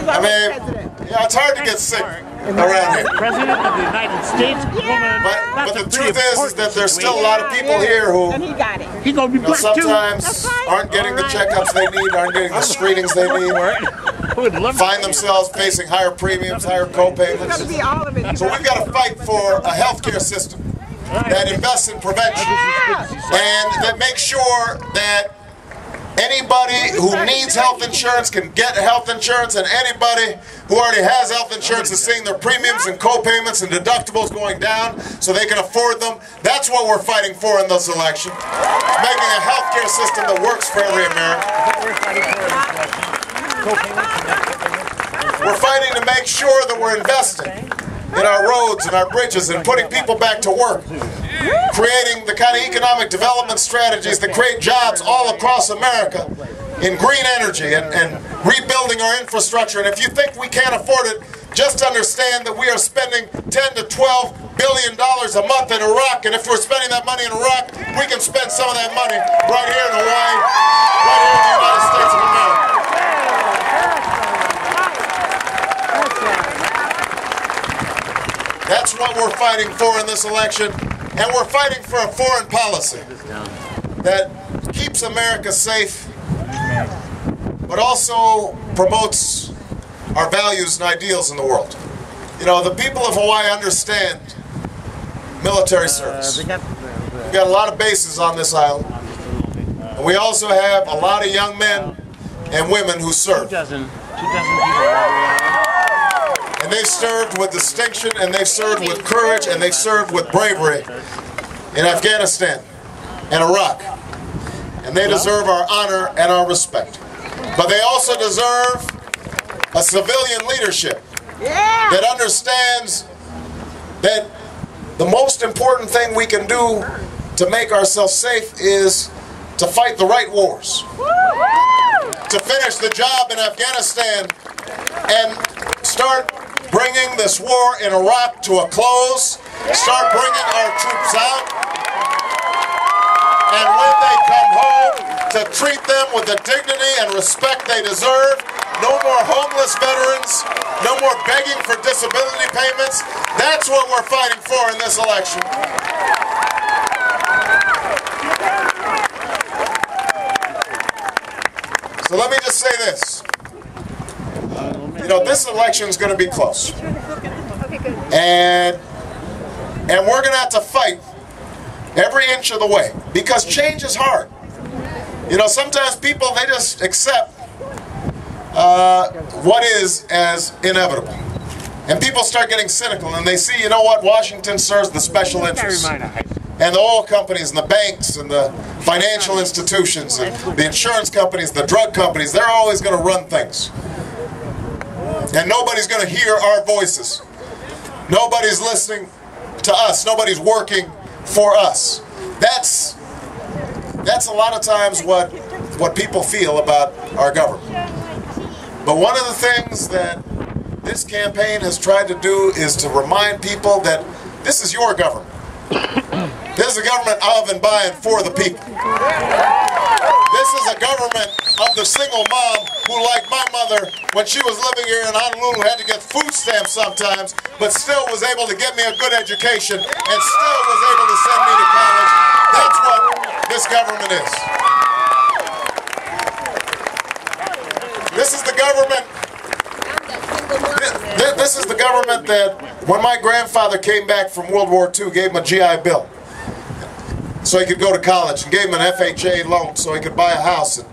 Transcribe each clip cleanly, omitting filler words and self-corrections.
I mean, yeah, it's hard to get sick around here. President of the United States, woman. But the truth is that there's still a lot of people here who He's gonna be black sometimes aren't getting the checkups they need, aren't getting the screenings they need, find themselves facing higher premiums, higher co-payments. So we've got to fight for a healthcare system that invests in prevention and that makes sure that anybody who needs health insurance can get health insurance, and anybody who already has health insurance is seeing their premiums and co-payments and deductibles going down so they can afford them. That's what we're fighting for in this election. Making a healthcare system that works for every American. We're fighting to make sure that we're investing in our roads and our bridges and putting people back to work. Creating the kind of economic development strategies that create jobs all across America in green energy and rebuilding our infrastructure. And if you think we can't afford it, just understand that we are spending $10 to $12 billion a month in Iraq. And if we're spending that money in Iraq, we can spend some of that money right here in Hawaii, right here in the United States of America. That's what we're fighting for in this election. And we're fighting for a foreign policy that keeps America safe, but also promotes our values and ideals in the world. You know, the people of Hawaii understand military service. We've got a lot of bases on this island. And we also have a lot of young men and women who serve. And they've served with distinction, and they've served with courage, and they've served with bravery in Afghanistan and Iraq. And they deserve our honor and our respect. But they also deserve a civilian leadership that understands that the most important thing we can do to make ourselves safe is to fight the right wars. To finish the job in Afghanistan and start bringing this war in Iraq to a close, start bringing our troops out, and when they come home, to treat them with the dignity and respect they deserve. No more homeless veterans, no more begging for disability payments. That's what we're fighting for in this election. So let me just say this. You know, this election is going to be close. And we're going to have to fight every inch of the way, because change is hard. You know, sometimes people, they just accept what is as inevitable. And people start getting cynical, and they see, you know what, Washington serves the special interests. And the oil companies and the banks and the financial institutions and the insurance companies, the drug companies, they're always going to run things. And nobody's going to hear our voices. Nobody's listening to us. Nobody's working for us. That's a lot of times what people feel about our government. But one of the things that this campaign has tried to do is to remind people that this is your government. This is a government of and by and for the people. This is a government of the single mom who, like my mother, when she was living here in Honolulu, had to get food stamps sometimes, but still was able to get me a good education and still was able to send me to college. That's what this government is. This is the government. This is the government that, when my grandfather came back from World War II, gave him a GI Bill so he could go to college, and gave him an FHA loan so he could buy a house,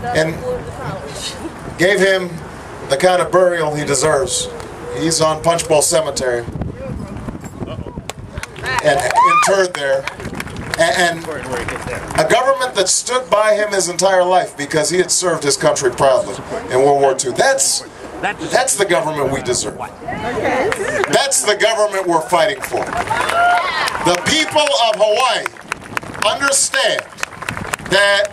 and gave him the kind of burial he deserves. He's on Punch Bowl Cemetery and interred there. And a government that stood by him his entire life because he had served his country proudly in World War II. That's the government we deserve. That's the government we're fighting for. The people of Hawaii understand that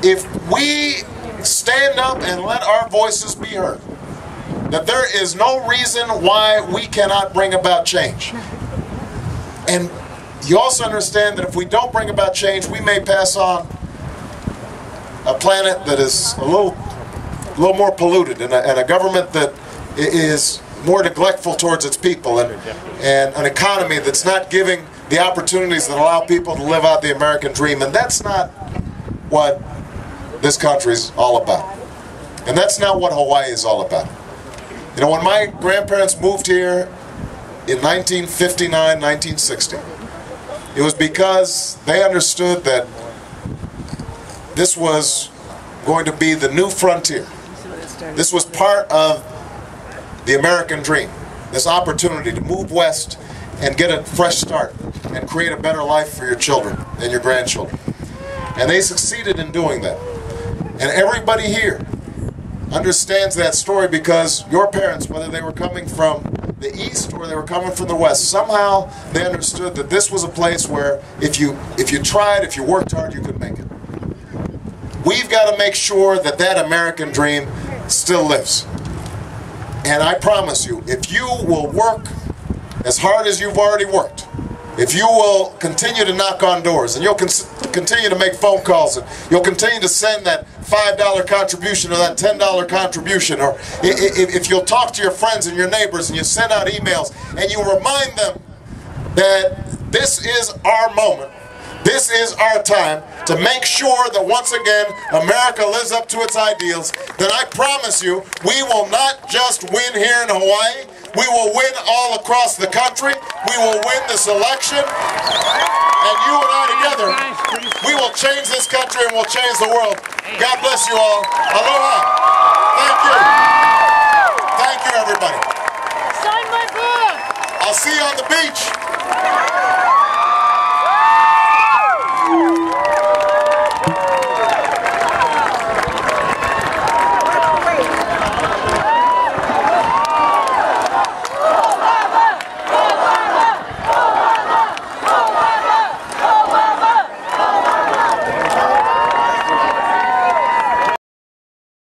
if we stand up and let our voices be heard, that there is no reason why we cannot bring about change. And you also understand that if we don't bring about change, we may pass on a planet that is a little little more polluted, and a government that is more neglectful towards its people, and an economy that's not giving the opportunities that allow people to live out the American dream. And that's not what this country is all about. And that's not what Hawaii is all about. You know, when my grandparents moved here in 1959, 1960, it was because they understood that this was going to be the new frontier. This was part of the American dream, this opportunity to move west and get a fresh start and create a better life for your children and your grandchildren. And they succeeded in doing that. And everybody here understands that story because your parents, whether they were coming from the east or they were coming from the west, somehow they understood that this was a place where if you tried, if you worked hard, you could make it. We've got to make sure that that American dream still lives. And I promise you, if you will work as hard as you've already worked, if you will continue to knock on doors, and you'll continue to make phone calls, and you'll continue to send that $5 contribution or that $10 contribution, or if you'll talk to your friends and your neighbors and you send out emails and you remind them that this is our moment, this is our time to make sure that once again America lives up to its ideals, then I promise you we will not just win here in Hawaii, we will win all across the country, we will win this election, and you and I together, we will change this country and we'll change the world. God bless you all. Aloha.